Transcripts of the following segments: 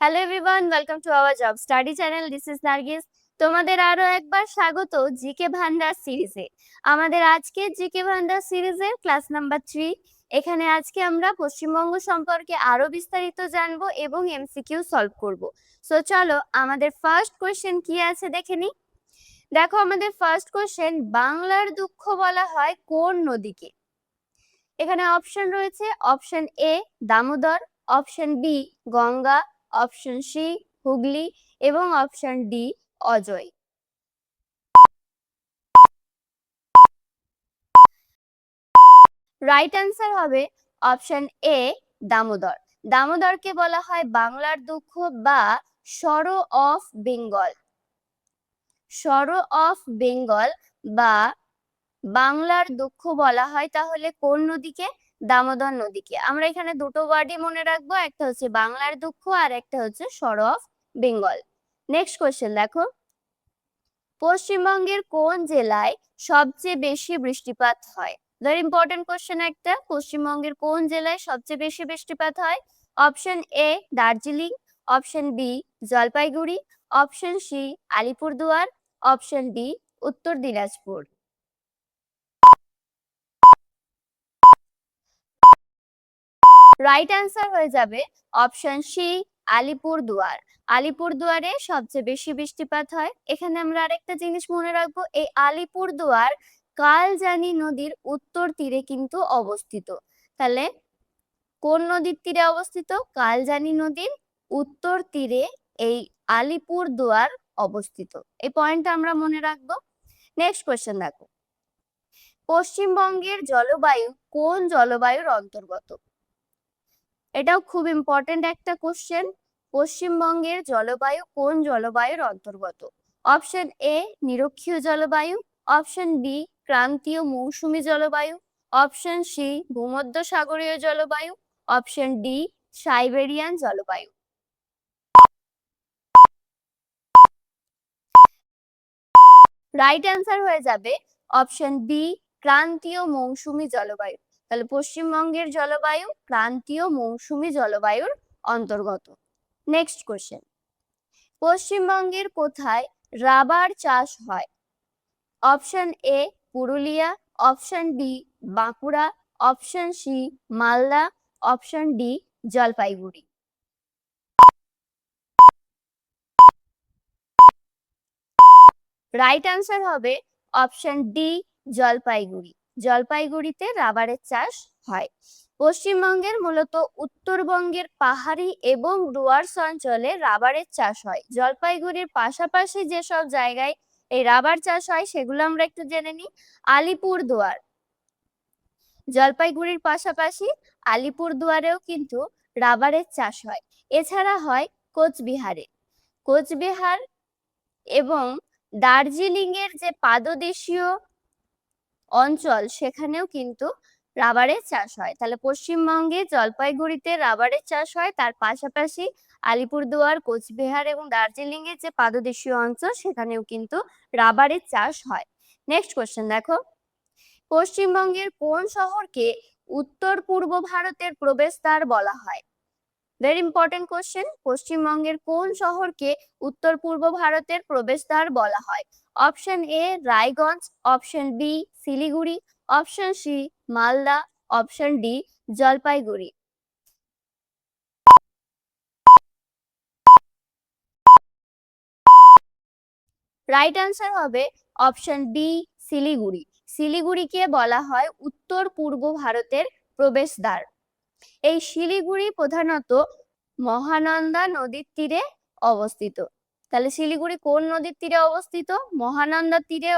Hello everyone, welcome to our job study channel. This is Nargis. তোমাদের আরো একবার স্বাগত জিকে ভান্ডার সিরিজে। আমাদের আজকে জিকে ভান্ডার সিরিজের ক্লাস নাম্বার 3। এখানে আজকে আমরা পশ্চিমবঙ্গ সম্পর্কে আরো বিস্তারিত জানবো এবং এমসিকিউ সলভ করব। সো চলো আমাদের ফার্স্ট কোশ্চেন কি আছে দেখে নিই। দেখো আমাদের ফার্স্ট কোশ্চেন, বাংলার দুঃখ বলা হয় কোন নদীকে? এখানে অপশন রয়েছে option A Damodar, option B Ganga, option C Hooghly এবং option D Ajay. Right answer হবে অপশন এ দামোদর। দামোদরকে বলা হয় বাংলার দুঃখ বা sorrow of Bengal. Sorrow of Bengal বা বাংলার দুঃখ বলা হয় তাহলে কোন নদীকে? দামোদর নদীকে। আমরা এখানে দুটো ওয়ার্ডই মনে রাখবো, একটা হচ্ছে বাংলার দুঃখ আর একটা হচ্ছে sorrow of Bengal. Next question দেখো, পশ্চিমবঙ্গের কোন জেলায় সবচেয়ে বেশি বৃষ্টিপাত হয়? ভেরি ইম্পর্টেন্ট কোশ্চেন একটা। পশ্চিমবঙ্গের কোন জেলায় সবচেয়ে বেশি বৃষ্টিপাত হয়? Option A Darjeeling, option B Jalpaiguri, option C Alipurduar, option D Uttar Dinajpur. Right answer হয়ে যাবে অপশন সি আলিপুরদুয়ার। আলিপুরদুয়ারে সবচেয়ে বেশি বৃষ্টিপাত হয়। এখানে আমরা আরেকটা জিনিস মনে রাখবো, এই আলিপুরদুয়ার কালজানি নদীর উত্তর তীরে কিন্তু অবস্থিত। তাহলে কোন নদীর তীরে অবস্থিত? কালজানি নদীর উত্তর তীরে এই আলিপুরদুয়ার অবস্থিত। এই পয়েন্টটা আমরা মনে রাখবো। নেক্সট কোয়েশ্চেন দেখো, পশ্চিমবঙ্গের জলবায়ু কোন জলবায়ুর অন্তর্গত? এটাও খুব ইম্পর্টেন্ট একটা কোশ্চেন। পশ্চিমবঙ্গের জলবায়ু কোন জলবায়ুর অন্তর্গত? অপশন এ নিরক্ষীয় জলবায়ু, অপশন বি ক্রান্তীয় মৌসুমী জলবায়ু, অপশন সি ভূমধ্যসাগরীয় জলবায়ু, অপশন ডি সাইবেরিয়ান জলবায়ু। রাইট অ্যান্সার হয়ে যাবে অপশন বি ক্রান্তীয় মৌসুমী জলবায়ু। তাহলে পশ্চিমবঙ্গের জলবায়ু ক্রান্তীয় মৌসুমী জলবায়ুর অন্তর্গত। নেক্সট কোশ্চেন, পশ্চিমবঙ্গের কোথায় রাবার চাষ হয়? Option A Purulia, option B Bankura, option C Malda, option D Jalpaiguri. Right answer হবে অপশন ডি জলপাইগুড়ি। জলপাইগুড়িতে রাবারের চাষ হয়। পশ্চিমবঙ্গের মূলত উত্তরবঙ্গের পাহাড়ি এবং ডুয়ার্স অঞ্চলে রাবারের চাষ হয়। জলপাইগুড়ির পাশাপাশি যেসব জায়গায় এই রাবার চাষ হয় সেগুলো আমরা একটু জেনে নিই। আলিপুরদুয়ার, জলপাইগুড়ির পাশাপাশি আলিপুরদুয়ারেও কিন্তু রাবারের চাষ হয়। এছাড়া হয় কোচবিহারে। কোচবিহার এবং দার্জিলিং এর যে পাদদেশীয় অঞ্চল সেখানেও কিন্তু রাবারের চাষ হয়। তাহলে পশ্চিমবঙ্গে জলপাইগুড়িতে রাবারের চাষ হয়, তার পাশাপাশি আলিপুরদুয়ার, কোচবিহার এবং দার্জিলিং এর যে পাদদেশীয় অঞ্চল সেখানেও কিন্তু রাবারের চাষ হয়। নেক্সট কোশ্চেন দেখো, পশ্চিমবঙ্গের কোন শহরকে উত্তর পূর্ব ভারতের প্রবেশদ্বার বলা হয়? Very important question. পশ্চিমবঙ্গের কোন শহরকে উত্তর পূর্ব ভারতের প্রবেশদ্বার বলা হয়? Option A Raiganj, option B Siliguri, option C Malda, option D Jalpaiguri. Right answer হবে অপশন বি শিলিগুড়ি। শিলিগুড়িকে বলা হয় উত্তর পূর্ব ভারতের প্রবেশদ্বার। এই শিলিগুড়ি প্রধানত মহানন্দা নদীর তীরে অবস্থিত। তাহলে শিলিগুড়ি কোন নদীর তীরে অবস্থিত? মহানন্দা তীরে।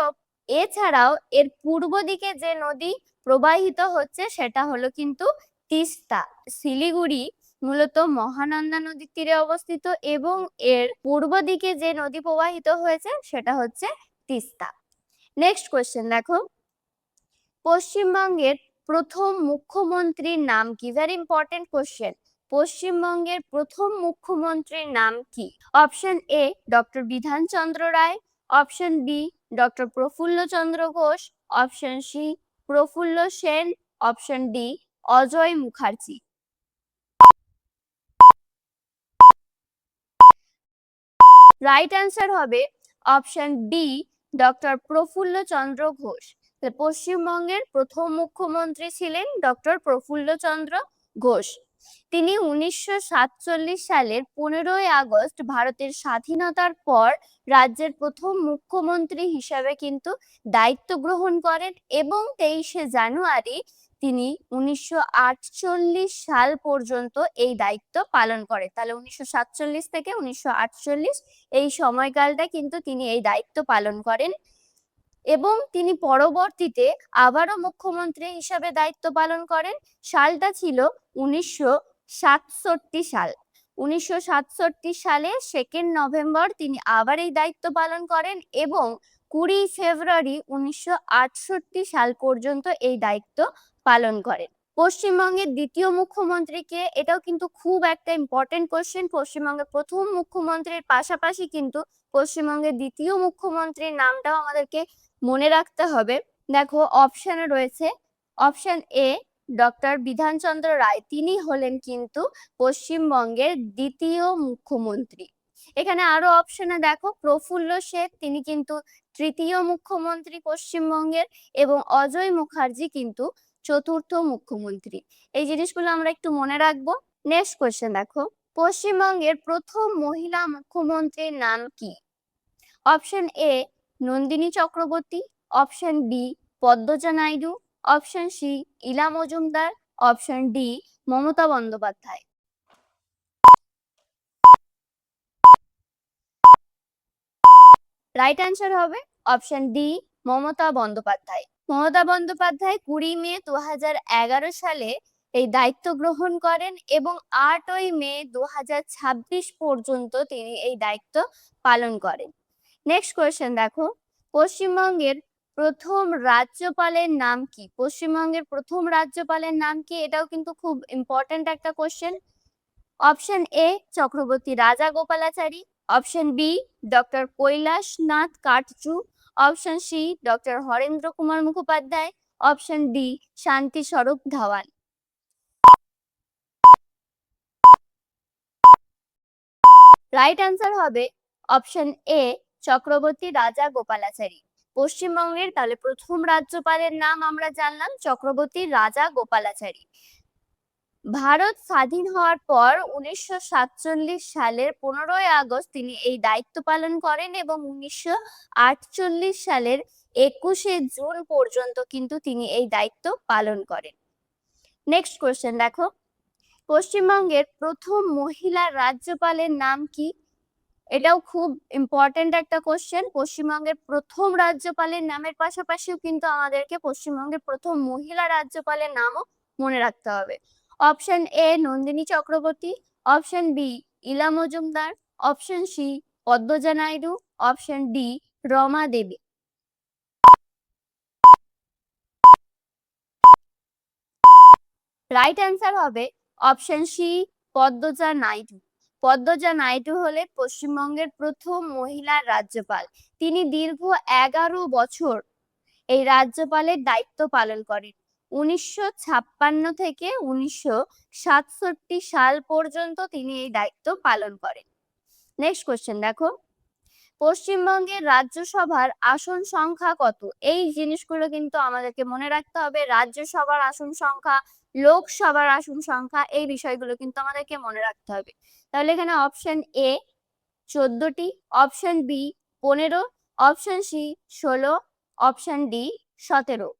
এছাড়াও এর পূর্ব দিকে যে নদী প্রবাহিত হচ্ছে সেটা হলো কিন্তু তিস্তা। শিলিগুড়ি মূলত মহানন্দা নদীর তীরে অবস্থিত এবং এর পূর্ব দিকে যে নদী প্রবাহিত হয়েছে সেটা হচ্ছে তিস্তা। নেক্সট কোয়েশ্চেন দেখো, পশ্চিমবঙ্গের প্রথম মুখ্যমন্ত্রীর নাম কি? Very important question. পশ্চিমবঙ্গের প্রথম মুখ্যমন্ত্রীর নাম কি? Option A doctor Bidhan Chandra Roy, option B doctor Prafulla Chandra Ghosh, option C Prafulla Sen, option D Ajoy Mukherjee. Right answer হবে option D, doctor Prafulla Chandra Ghosh. পশ্চিমবঙ্গের প্রথম মুখ্যমন্ত্রী ছিলেন ডক্টর প্রফুল্ল চন্দ্র ঘোষ। তিনি 1947 সালের 15ই আগস্ট ভারতের স্বাধীনতার পর রাজ্যের প্রথম মুখ্যমন্ত্রী হিসাবে কিন্তু দায়িত্ব গ্রহণ করেন এবং 23শে জানুয়ারি তিনি 1948 সাল পর্যন্ত এই দায়িত্ব পালন করেন। তাহলে 1947 থেকে 1948 এই সময়কালটা কিন্তু তিনি এই দায়িত্ব পালন করেন এবং তিনি পরবর্তীতে আবারও মুখ্যমন্ত্রী হিসাবে দায়িত্ব পালন করেন। সালটা ছিল 1967 সাল। 1967 সালে 2 নভেম্বর তিনি আবার এই দায়িত্ব পালন করেন এবং 20 ফেব্রুয়ারি 1968 সাল পর্যন্ত এই দায়িত্ব পালন করেন। পশ্চিমবঙ্গের দ্বিতীয় মুখ্যমন্ত্রীকে, এটাও কিন্তু খুব একটা ইম্পর্টেন্ট কোশ্চেন। পশ্চিমবঙ্গের প্রথম মুখ্যমন্ত্রীর পাশাপাশি কিন্তু পশ্চিমবঙ্গের দ্বিতীয় মুখ্যমন্ত্রীর নামটাও আমাদেরকে মনে রাখতে হবে। দেখো অপশনে রয়েছে অপশন এ ডক্টর বিধানচন্দ্র রায়, তিনি হলেন কিন্তু পশ্চিমবঙ্গের দ্বিতীয় মুখ্যমন্ত্রী। এখানে আরো অপশনে দেখো প্রফুল্ল শেঠ, তিনি কিন্তু তৃতীয় মুখ্যমন্ত্রী পশ্চিমবঙ্গের এবং অজয় মুখার্জি কিন্তু চতুর্থ মুখ্যমন্ত্রী। এই জিনিসগুলো আমরা একটু মনে রাখবো। নেক্সট কোয়েশ্চেন দেখো, পশ্চিমবঙ্গের প্রথম মহিলা মুখ্যমন্ত্রীর নাম কি? Option A Nandini Chakraborty, option B Padmaja Naidu, option C Ila Majumdar, option D Mamata Bandyopadhyay. Right answer হবে option D Mamata Bandyopadhyay. Mamata Bandyopadhyay 20 May 2011 সালে এই দায়িত্ব গ্রহণ করেন এবং 8ই মে 2026 পর্যন্ত তিনি এই দায়িত্ব পালন করেন। নেক্সট কোয়েশ্চেন দেখো, পশ্চিমবঙ্গের প্রথম রাজ্যপালের নাম কি? পশ্চিমবঙ্গের প্রথম রাজ্যপালের নাম কি? এটাও কিন্তু খুব ইম্পর্টেন্ট একটা question. Option A Chakravarti Raja Gopalachari, option B doctor Kailashnath Katju, option C doctor Harendra Kumar Mukhopadhyay, option D Shanti Swarup Dhawan. Right answer হবে অপশন এ চক্রবর্তী রাজা গোপালাচারী। পশ্চিমবঙ্গের তাহলে প্রথম রাজ্যপালের নাম আমরা জানলাম চক্রবর্তী রাজা গোপালাচারী। ভারত স্বাধীন হওয়ার পর 1947 সালের 15ই আগস্ট তিনি এই দায়িত্ব পালন করেন এবং 1948 সালের 21শে জুন পর্যন্ত কিন্তু তিনি এই দায়িত্ব পালন করেন। নেক্সট কোয়েশ্চেন দেখো, পশ্চিমবঙ্গের প্রথম মহিলা রাজ্যপালের নাম কি? এটাও খুব ইম্পর্টেন্ট একটা কোশ্চেন। পশ্চিমবঙ্গের প্রথম রাজ্যপালের নামের পাশাপাশিও কিন্তু আমাদেরকে পশ্চিমবঙ্গের প্রথম মহিলা রাজ্যপালের নামও মনে রাখতে হবে। Option A Nandini Chakraborty, option B Ila Majumdar, option C Padmaja Naidu, option D Rama Devi. Right answer হবে অপশন সি পদ্মজা নাইডু। পদ্মজা নাইডু হলেন পশ্চিমবঙ্গের প্রথম মহিলা রাজ্যপাল। তিনি দীর্ঘ 11 বছর এই রাজ্যপালের দায়িত্ব পালন করেন। 1956 থেকে 1967 সাল পর্যন্ত তিনি এই দায়িত্ব পালন করেন। নেক্সট কোশ্চেন দেখো, পশ্চিমবঙ্গের রাজ্যসভার আসন সংখ্যা কত? এই জিনিসগুলো কিন্তু আমাদেরকে মনে রাখতে হবে। রাজ্যসভার আসন সংখ্যা, লোকসভার আসন সংখ্যা, এই বিষয়গুলো কিন্তু আমাদেরকে মনে রাখতে হবে। তাহলে এখানে অপশন এ 14টি, option B 15, option C 16, option D 17।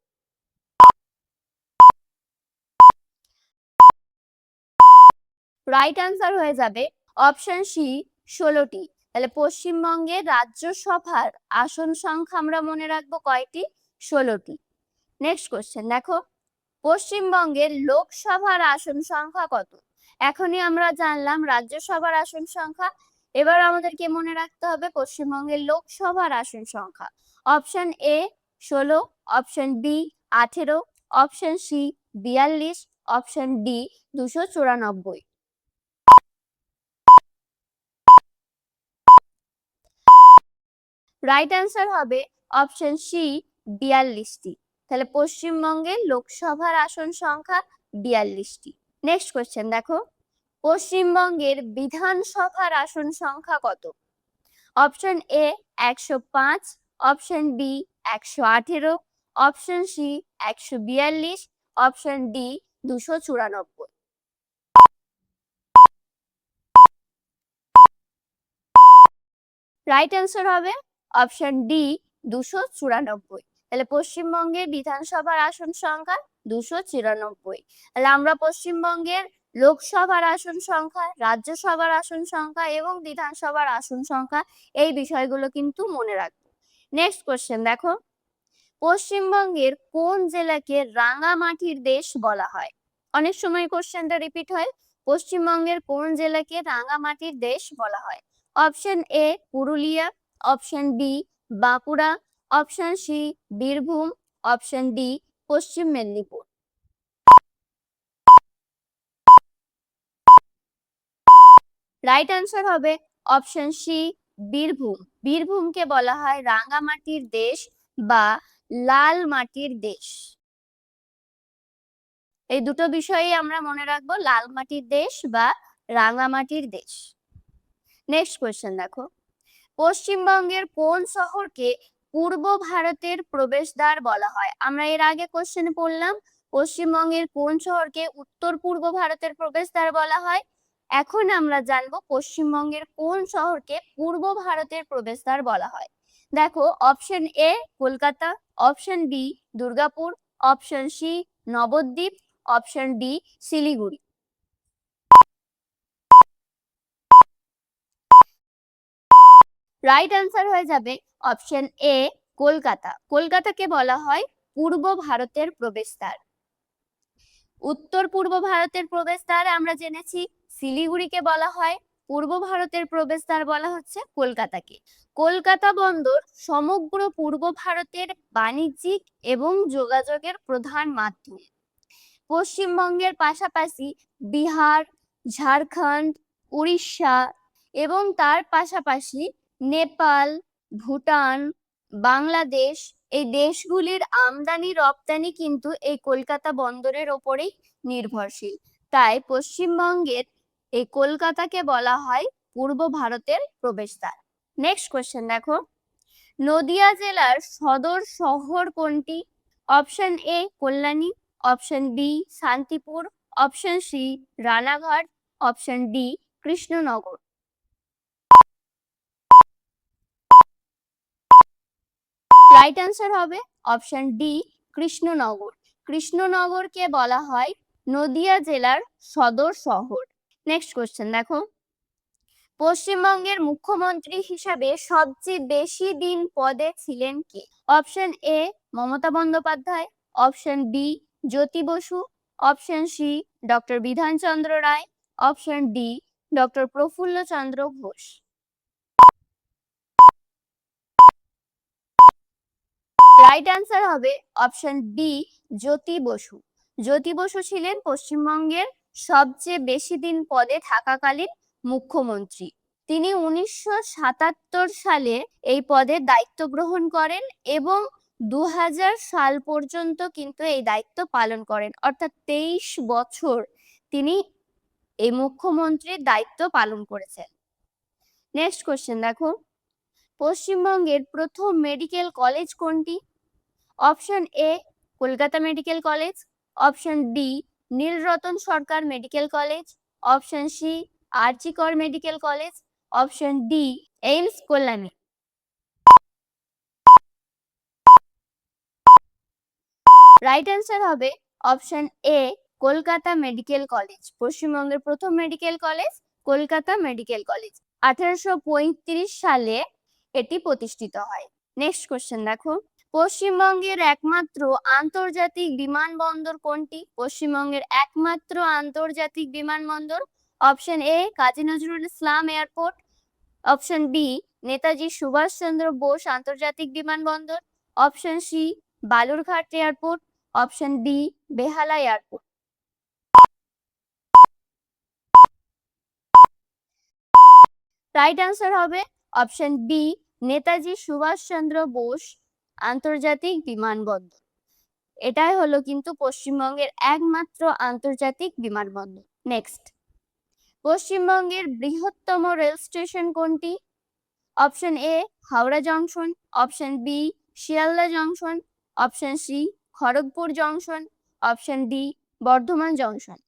Right answer হয়ে যাবে অপশন সি 16টি। তাহলে পশ্চিমবঙ্গের রাজ্যসভার আসন সংখ্যা আমরা মনে রাখবো কয়টি? 16টি। নেক্সট কোশ্চেন দেখো, পশ্চিমবঙ্গের লোকসভার আসন সংখ্যা কত? এখনই আমরা জানলাম রাজ্যসভার আসন সংখ্যা, এবার আমাদেরকে মনে রাখতে হবে পশ্চিমবঙ্গের লোকসভার আসন সংখ্যা। Option A 16, option B 18, option C 42, option D 294। Right answer হবে অপশন সি 42টি। তাহলে পশ্চিমবঙ্গের লোকসভার আসন সংখ্যা 42টি। নেক্সট কোয়েশ্চেন দেখো, পশ্চিমবঙ্গের বিধানসভার আসন সংখ্যা কত? Option A 105, option B 118, option C 142, option D 294। Right answer হবে অপশন ডি 294। তাহলে পশ্চিমবঙ্গের বিধানসভার আসন সংখ্যা 294। তাহলে আমরা পশ্চিমবঙ্গের লোকসভার আসন সংখ্যা, রাজ্যসভার আসন সংখ্যা এবং বিধানসভার আসন সংখ্যা এই বিষয়গুলো কিন্তু মনে রাখবো। নেক্সট কোশ্চেন দেখো, পশ্চিমবঙ্গের কোন জেলাকে রাঙামাটির দেশ বলা হয়? অনেক সময় কোশ্চেনটা রিপিট হয়। পশ্চিমবঙ্গের কোন জেলাকে রাঙামাটির দেশ বলা হয়? Option A Purulia, option B Bankura, option C Birbhum, option D Paschim Medinipur. Right answer হবে অপশন সি বীরভূম। বীরভূমকে বলা হয় রাঙামাটির দেশ বা লাল মাটির দেশ। এই দুটো বিষয়ই আমরা মনে রাখবো, লাল মাটির দেশ বা রাঙামাটির দেশ। নেক্সট কোয়েশ্চেন দেখো, পশ্চিমবঙ্গের কোন শহরকে পূর্ব ভারতের প্রবেশদ্বার বলা হয়? আমরা এর আগে কোশ্চেনে পড়লাম পশ্চিমবঙ্গের কোন শহরকে উত্তর পূর্ব ভারতের প্রবেশদ্বার বলা হয়। এখন আমরা জানবো পশ্চিমবঙ্গের কোন শহরকে পূর্ব ভারতের প্রবেশদ্বার বলা হয়। দেখো, option A Kolkata, option B Durgapur, option C Nabadwip, option D Siliguri. Right answer হয়ে যাবে অপশন এ কলকাতা। কলকাতাকে বলা হয় পূর্ব ভারতের প্রবেশদ্বার। উত্তর পূর্ব ভারতের প্রবেশদ্বার আমরা জেনেছি শিলিগুড়িকে বলা হয়, পূর্ব ভারতের প্রবেশদ্বার বলা হচ্ছে কলকাতাকে। কলকাতা বন্দর সমগ্র পূর্ব ভারতের বাণিজ্যিক এবং যোগাযোগের প্রধান মাধ্যম। পশ্চিমবঙ্গের পাশাপাশি বিহার, ঝাড়খণ্ড, উড়িষ্যা এবং তার পাশাপাশি নেপাল, ভুটান, বাংলাদেশ এই দেশগুলির আমদানি রপ্তানি কিন্তু এই কলকাতা বন্দরের ওপরেই নির্ভরশীল। তাই পশ্চিমবঙ্গের এই কলকাতাকে বলা হয় পূর্ব ভারতের প্রবেশদ্বার। নেক্সট কোয়েশ্চেন দেখো, নদিয়া জেলার সদর শহর কোনটি? Option A Kalyani, option B Shantipur, option C Ranaghat, option D Krishnanagar. Right answer হবে অপশন ডি কৃষ্ণনগর। কৃষ্ণনগরকে বলা হয় নদিয়া জেলার সদর শহর। নেক্সট কোশ্চেন দেখো, পশ্চিমবঙ্গের মুখ্যমন্ত্রী হিসাবে সবচেয়ে বেশি দিন পদে ছিলেন কে? Option A Mamata Bandyopadhyay, option B Jyoti Basu, option C doctor Bidhan Chandra Roy, option D doctor Prafulla Chandra Ghosh. Right answer হবে অপশন বি জ্যোতি বসু। জ্যোতি বসু ছিলেন পশ্চিমবঙ্গের সবচেয়ে বেশি দিন পদে থাকাকালীন মুখ্যমন্ত্রী। তিনি 1977 সালে এই পদে দায়িত্ব গ্রহণ করেন এবং 2000 সাল পর্যন্ত কিন্তু এই দায়িত্ব পালন করেন, অর্থাৎ 23 বছর তিনি এই মুখ্যমন্ত্রীর দায়িত্ব পালন করেছেন। নেক্সট কোশ্চেন দেখো, পশ্চিমবঙ্গের প্রথম মেডিকেল কলেজ কোনটি? Option A Kolkata medical college, option D Nilratan Sarkar medical college, option C RG Kar medical college, option D AIIMS Kalyani. Right answer হবে option A Kolkata medical college. পশ্চিমবঙ্গের প্রথম medical college Kolkata medical college. 1835 সালে এটি প্রতিষ্ঠিত হয়। নেক্সট কোশ্চেন দেখো, পশ্চিমবঙ্গের একমাত্র আন্তর্জাতিক বিমানবন্দর কোনটি? পশ্চিমবঙ্গের একমাত্র আন্তর্জাতিক বিমানবন্দর। Option A Kazi Nazrul Islam airport, option B Netaji Subhas Chandra Bose আন্তর্জাতিক বিমানবন্দর, option C Balurghat airport, option D Behala airport. Right answer হবে অপশন বি নেতাজি সুভাষচন্দ্র বোস আন্তর্জাতিক বিমানবন্দর। এটাই হলো কিন্তু পশ্চিমবঙ্গের একমাত্র আন্তর্জাতিক বিমানবন্দর। নেক্সট, পশ্চিমবঙ্গের বৃহত্তম রেল স্টেশন কোনটি? Option A Howrah junction, option B Sealdah junction, option C Kharagpur junction, option D Bardhaman junction.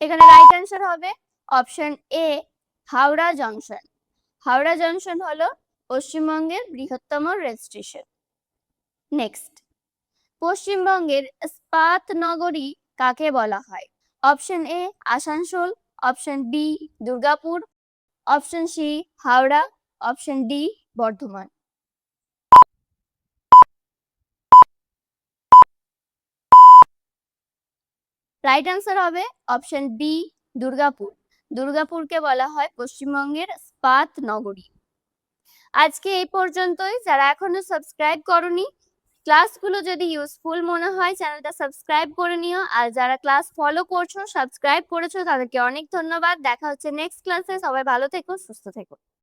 এখানে রাইট অ্যান্সার হবে option A Howrah junction. Howrah junction হলো পশ্চিমবঙ্গের বৃহত্তম রেল স্টেশন। নেক্সট, পশ্চিমবঙ্গের ইস্পাত নগরী কাকে বলা হয়? Option A Asansol, option B Durgapur, option C Howrah, option D Bardhaman. Right answer হবে অপশন বি দুর্গাপুর। দুর্গাপুরকে বলা হয় পশ্চিমবঙ্গের ইস্পাত নগরী। আজকে এই পর্যন্তই। যারা এখনো সাবস্ক্রাইব করনি, ক্লাসগুলো যদি ইউজফুল মনে হয় চ্যানেলটা সাবস্ক্রাইব করে নিও। আর যারা ক্লাস ফলো করছো, সাবস্ক্রাইব করেছো, তাদেরকে অনেক ধন্যবাদ। দেখা হচ্ছে নেক্সট ক্লাসে। সবাই ভালো থেকো, সুস্থ থেকো।